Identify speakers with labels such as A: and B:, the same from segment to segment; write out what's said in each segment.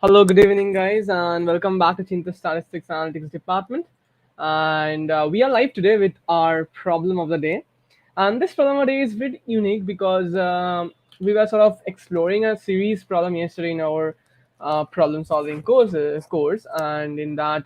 A: Hello, good evening, guys, and welcome back to Cheenta Statistics Analytics Department. And we are live today with our problem of the day. And this problem of the day is a bit unique because we were sort of exploring a series problem yesterday in our problem-solving course, and in that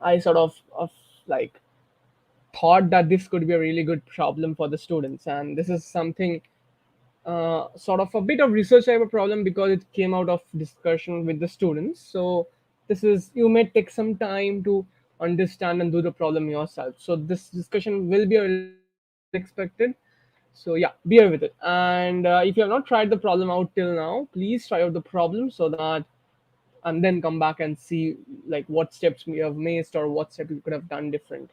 A: I sort of like thought that this could be a really good problem for the students, and this is something sort of a bit of research type of problem because it came out of discussion with the students. So this is, you may take some time to understand and do the problem yourself. So this discussion will be a little unexpected. So yeah, bear with it. And if you have not tried the problem out till now, please try out the problem so that and then come back and see like what steps we have missed or what step you could have done different.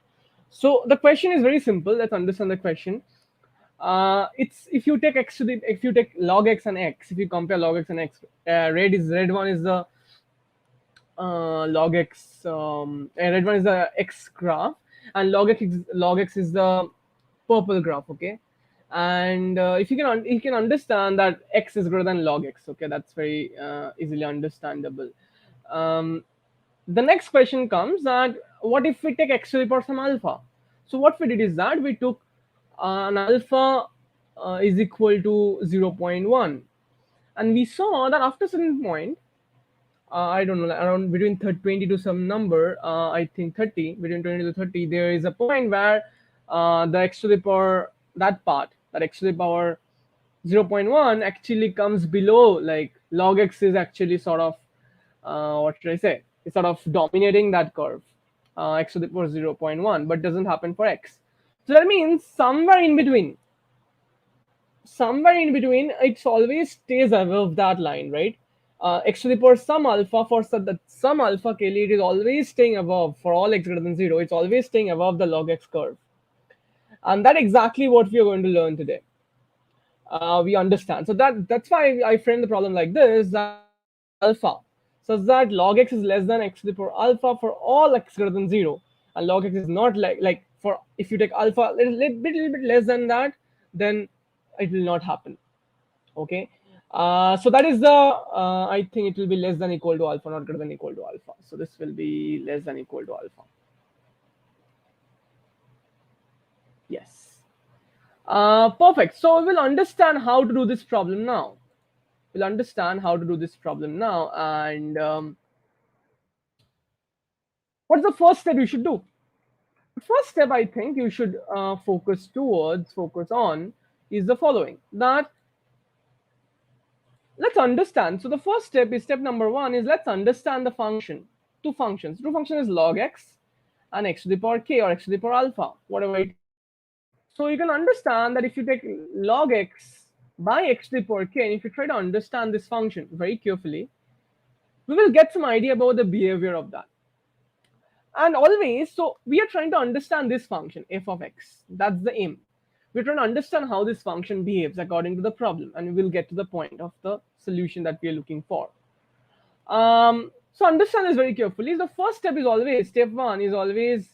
A: So the question is very simple. Let's understand the question. It's if you take if you take log x and x, if you compare log x and x, red one is the log x, red one is the x graph, and log x is the purple graph. Okay, and if you can you can understand that x is greater than log x. Okay, that's very easily understandable. um, the next question comes that what if we take x to the power some alpha? So what we did is that we took an alpha is equal to 0.1, and we saw that after a certain point, I don't know, like around between 20 to some number, I think 30, between 20 to 30, there is a point where the x to the power, that part, that x to the power 0.1 actually comes below, like log x is actually sort of, what should I say, it's sort of dominating that curve, x to the power 0.1, but doesn't happen for x. So that means somewhere in between, it always stays above that line, right? X to the power some alpha, for that some alpha k, it is always staying above, for all x greater than 0, it's always staying above the log x curve. And that's exactly what we are going to learn today. We understand. So that's why I frame the problem like this, that if you take alpha such that log x is less than x to the power alpha for all x greater than 0, and log x is not like for, if you take alpha a little bit less than that, then it will not happen. Okay, so that is the I think it will be less than equal to alpha, not greater than equal to alpha. So this will be less than equal to alpha. Yes. Perfect. So we will understand how to do this problem now. We'll understand how to do this problem now. And what's the first step you should do? The first step I think you should focus on is the following. That let's understand. So the first step is, step number one is, let's understand the function. Two functions. Two function is log x and x to the power k or x to the power alpha, whatever it is. So you can understand that if you take log x by x to the power k, and if you try to understand this function very carefully, we will get some idea about the behavior of that. And always, so we are trying to understand this function f of x. That's the aim. We're trying to understand how this function behaves according to the problem, and we will get to the point of the solution that we are looking for. So understand this very carefully. The first step is always, step one is always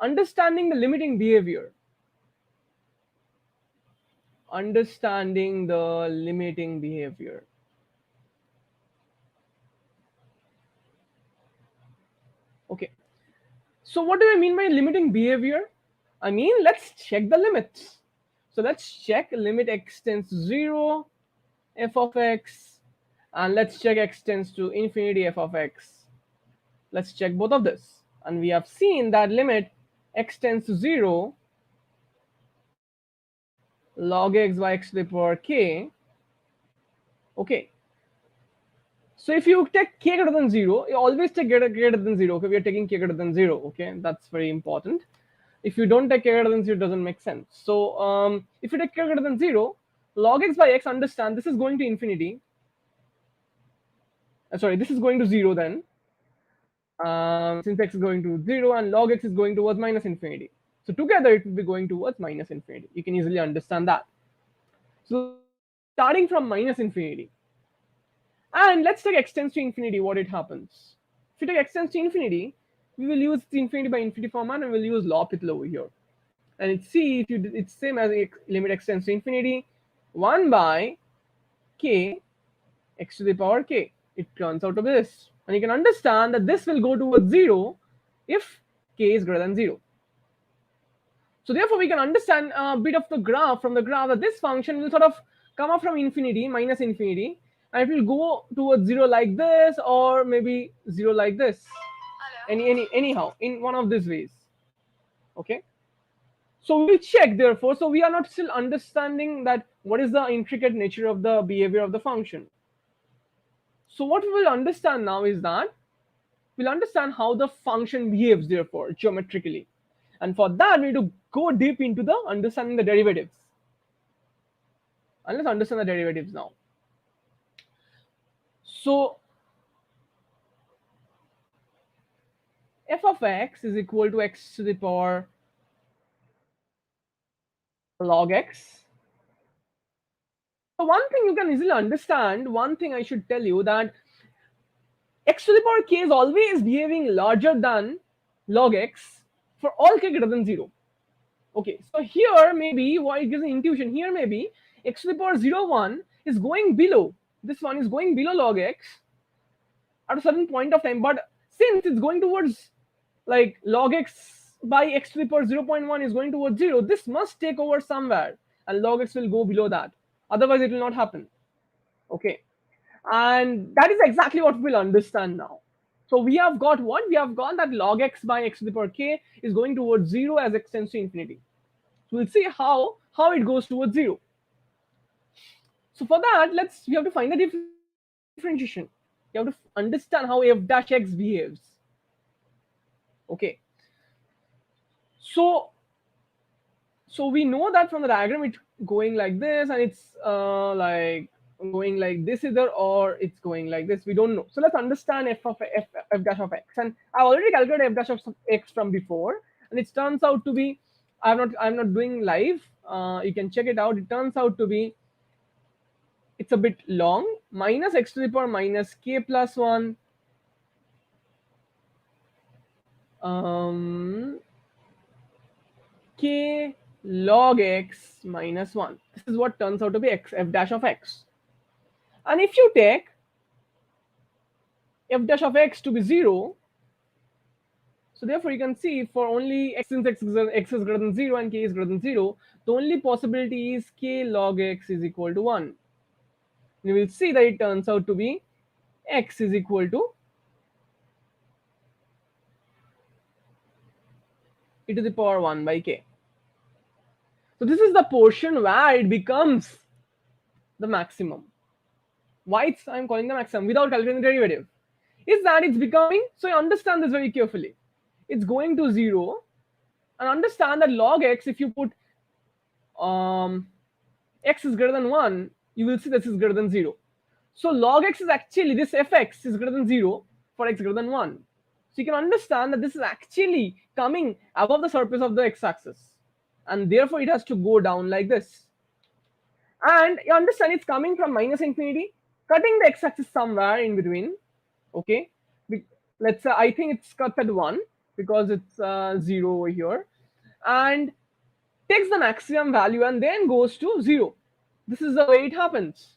A: understanding the limiting behavior. Understanding the limiting behavior. Okay. So what do I mean by limiting behavior? I mean, let's check the limits. So let's check limit x tends to 0, f of x, and let's check x tends to infinity, f of x. Let's check both of this. And we have seen that limit x tends to 0, log x by x to the power k. Okay. So if you take k greater than 0, you always take greater than 0. Okay, we are taking k greater than 0. Okay, that's very important. If you don't take k greater than 0, it doesn't make sense. So if you take k greater than 0, log x by x, understand this is going to infinity. Sorry, this is going to 0 then. Since x is going to 0 and log x is going towards minus infinity. So together it will be going towards minus infinity. You can easily understand that. So starting from minus infinity. And let's take x tends to infinity, what it happens. If you take x tends to infinity, we will use the infinity by infinity format, and we'll use L'Hopital over here. And it's see, if you it's same as limit x tends to infinity, 1 by k x to the power k It turns out to be this. And you can understand that this will go towards 0 if k is greater than 0. So therefore, we can understand a bit of the graph from the graph that this function will sort of come up from infinity, minus infinity, and it will go towards 0 like this, or maybe 0 like this. Anyhow, in one of these ways. Okay. So we'll check therefore. So we are not still understanding that what is the intricate nature of the behavior of the function. So what we will understand now is that we'll understand how the function behaves therefore geometrically. And for that, we need to go deep into the understanding the derivatives. And let's understand the derivatives now. So f of x is equal to x to the power log x. So one thing you can easily understand, one thing I should tell you, that x to the power k is always behaving larger than log x for all k greater than 0. Okay, so here maybe what it gives an intuition, here maybe x to the power 0, 1 is going below, this one is going below log x at a certain point of time, but since it's going towards like log x by x to the power 0.1 is going towards 0, this must take over somewhere and log x will go below that, otherwise it will not happen. Okay, and that is exactly what we'll understand now. So we have got what? We have got that log x by x to the power k is going towards 0 as x tends to infinity. So we'll see how it goes towards 0. So for that, we have to find the differentiation. You have to understand how f dash x behaves. Okay. So we know that from the diagram it's going like this, and it's like going like this either, or it's going like this. We don't know. So let's understand f dash of x. And I already calculated f dash of x from before, and it turns out to be, I'm not doing live. You can check it out. It turns out to be, it's a bit long, minus x to the power minus k plus 1 k log x minus 1. This is what turns out to be f dash of x. And if you take f dash of x to be 0, so therefore you can see for only x, since x is greater than 0 and k is greater than 0, the only possibility is k log x is equal to 1. You will see that it turns out to be x is equal to e to the power 1 by k. So this is the portion where it becomes the maximum. Why I'm calling the maximum without calculating the derivative is that it's becoming, so you understand this very carefully. It's going to 0, and understand that log x, if you put x is greater than 1, you will see this is greater than 0. So log x is actually, this fx is greater than 0 for x greater than 1. So you can understand that this is actually coming above the surface of the x-axis, and therefore it has to go down like this. And you understand it's coming from minus infinity, cutting the x-axis somewhere in between. Okay, let's say I think it's cut at 1 because it's 0 over here, and takes the maximum value and then goes to 0. This is the way it happens.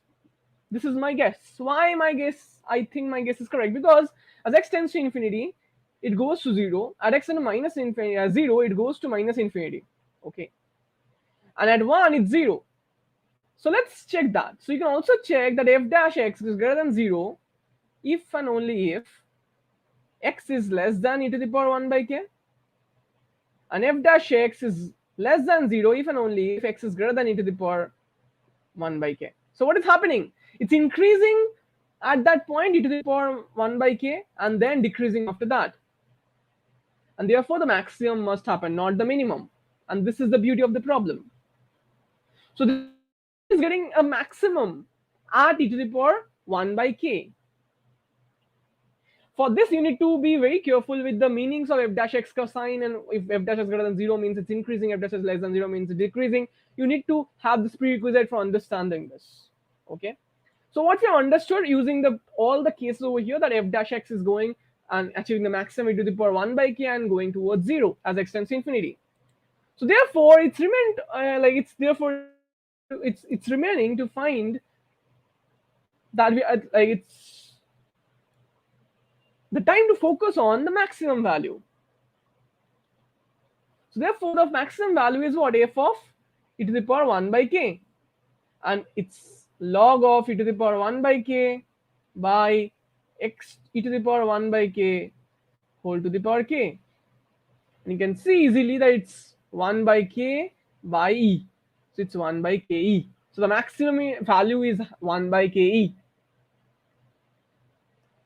A: This is my guess. Why my guess? I think my guess is correct because as x tends to infinity, it goes to 0. At x and minus infinity, 0, it goes to minus infinity. Okay, and at 1, it's 0. So let's check that. So you can also check that f dash x is greater than 0 if and only if x is less than e to the power 1 by k, and f dash x is less than 0 if and only if x is greater than e to the power 1 by k. So what is happening? It's increasing at that point e to the power 1 by k and then decreasing after that. And therefore the maximum must happen, not the minimum. And this is the beauty of the problem. So this is getting a maximum at e to the power 1 by k. For this, you need to be very careful with the meanings of f dash x cosine, and if f dash is greater than 0 means it's increasing, f dash is less than 0 means it's decreasing. You need to have this prerequisite for understanding this. Okay. So what we have understood using all the cases over here, that f dash x is going and achieving the maximum e to the power 1 by k and going towards 0 as x tends to infinity. So therefore, it's remaining to find that the time to focus on the maximum value. So therefore, the maximum value is what? F of e to the power 1 by k. And it's log of e to the power 1 by k by x e to the power 1 by k whole to the power k. And you can see easily that it's 1 by k by e. So it's 1 by ke. So the maximum value is 1 by ke.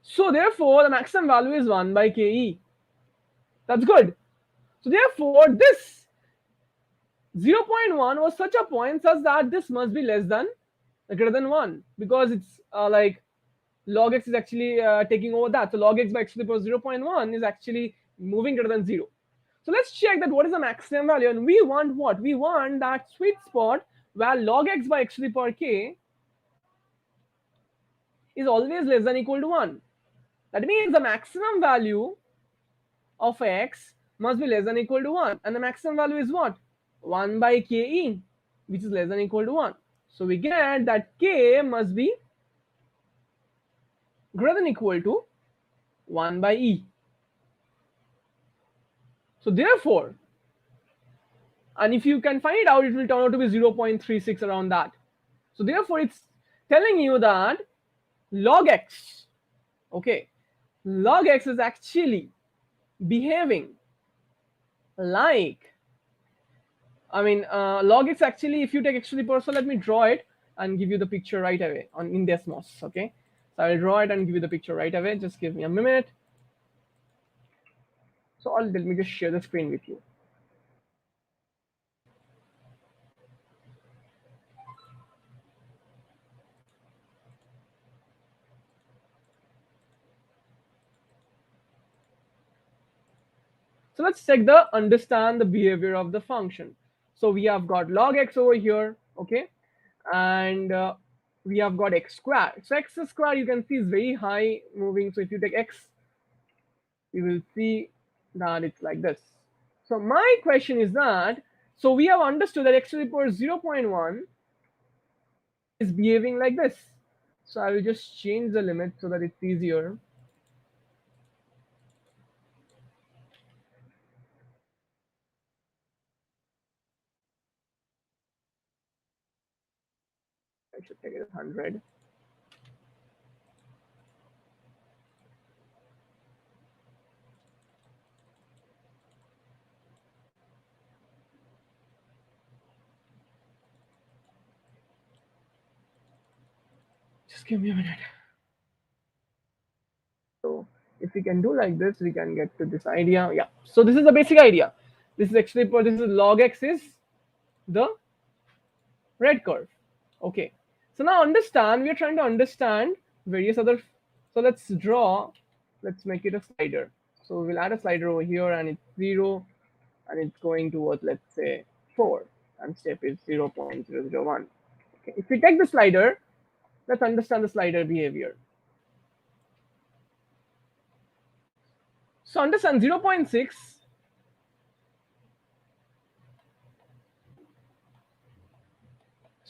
A: So therefore, the maximum value is 1 by ke. That's good. So therefore, this 0.1 was such a point such that this must be less than greater than 1, because it's like log x is actually taking over that. So log x by x to the power 0.1 is actually moving greater than 0. So let's check that what is the maximum value. And we want what? We want that sweet spot where log x by x to the power k is always less than equal to 1. That means the maximum value of x must be less than equal to 1. And the maximum value is what? 1 by ke, which is less than equal to 1. So we get that k must be greater than equal to 1 by e. So therefore, and if you can find it out, it will turn out to be 0.36 around that. So therefore, it's telling you that log x, okay, log x is actually behaving like, log x actually, if you take x to the power, so let me draw it and give you the picture right away on in Desmos, okay? So I'll draw it and give you the picture right away. Just give me a minute. So let me just share the screen with you. So let's check the understand the behavior of the function. So we have got log x over here, okay, and we have got x squared. So x squared you can see is very high moving. So if you take x, you will see that it's like this. So my question is that, so we have understood that x to the power 0.1 is behaving like this. So I will just change the limit so that it's easier. I should take it as 100. Just give me a minute. So if we can do like this, we can get to this idea. Yeah. So this is the basic idea. This is actually, this is log x is the red curve. Okay. So now understand, we are trying to understand various other. So let's draw, let's make it a slider. So we'll add a slider over here and it's 0 and it's going towards, let's say 4 and step is 0.001. Okay. If we take the slider, let's understand the slider behavior. So understand 0.6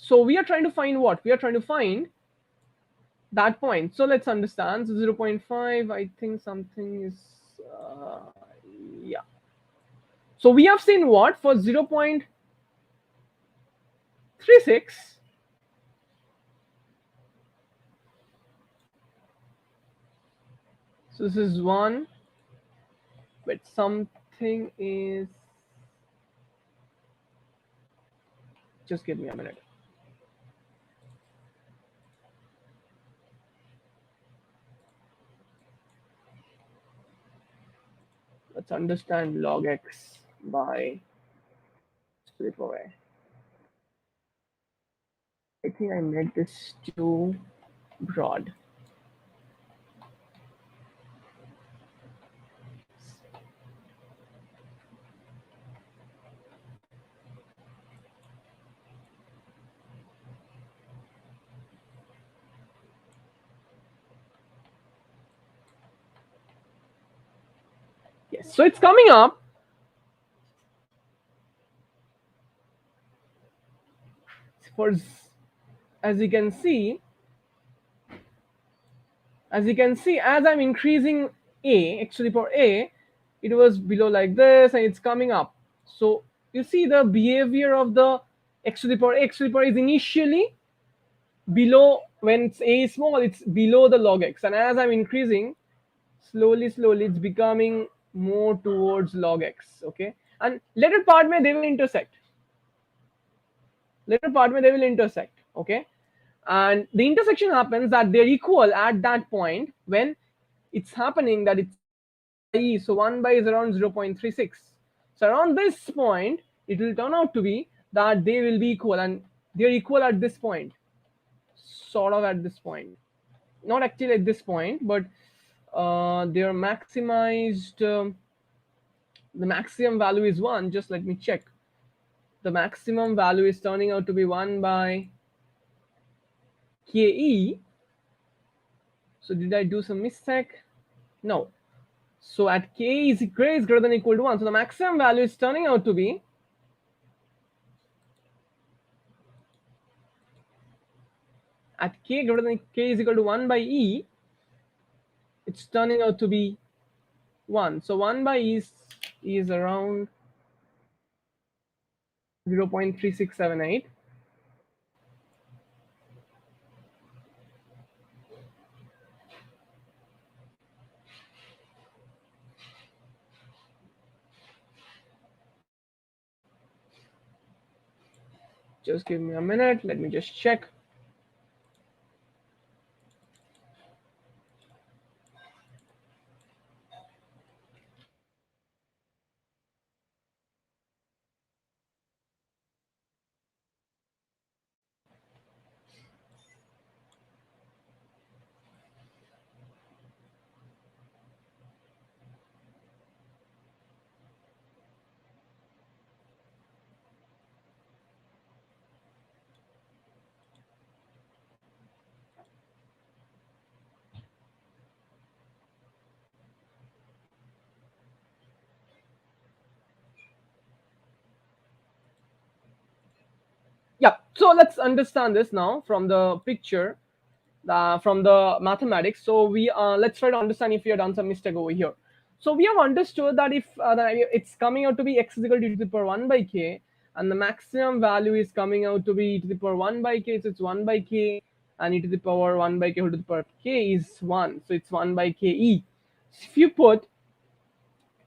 A: so we are trying to find what? We are trying to find that point. So let's understand. So 0.5, I think something is, yeah. So we have seen what? For 0.36, so this is 1, but something is, just give me a minute. Let's understand log x by split away. I think I made this too broad. Yes, so it's coming up. For, as you can see, as I'm increasing a, x to the power a, it was below like this and it's coming up. So you see the behavior of the x to the power a. X to the power is initially below, when it's a is small, it's below the log x, and as I'm increasing, slowly it's becoming more towards log x. Okay, and later part may they will intersect. Later part may they will intersect. Okay, and the intersection happens that they're equal at that point when it's happening that it's 1 by e. So 1 by is around 0.36. So around this point it will turn out to be that they will be equal, and they're equal at this point, sort of at this point, not actually at this point, but they're maximized. The maximum value is 1. Just let me check. The maximum value is turning out to be 1 by ke. So did I do some mistake? No. So at k is greater than or equal to 1. So the maximum value is turning out to be at k greater than k is equal to 1 by e. It's turning out to be 1. So 1 by e is around 0.3678. Just give me a minute. Let me just check. Yeah, so let's understand this now from the picture, from the mathematics. So we let's try to understand if we have done some mistake over here. So we have understood that if that it's coming out to be x is equal to e to the power 1 by k, and the maximum value is coming out to be e to the power 1 by k, so it's 1 by k, and e to the power 1 by k whole to the power k is 1, so it's 1 by k e. So if you put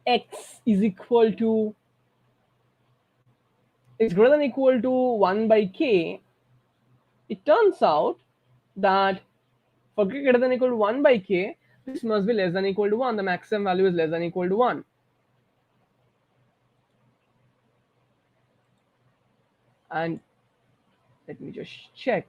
A: x is equal to, is greater than equal to 1 by k, it turns out that for k greater than equal to 1 by k, this must be less than equal to 1. The maximum value is less than equal to 1. And let me just check.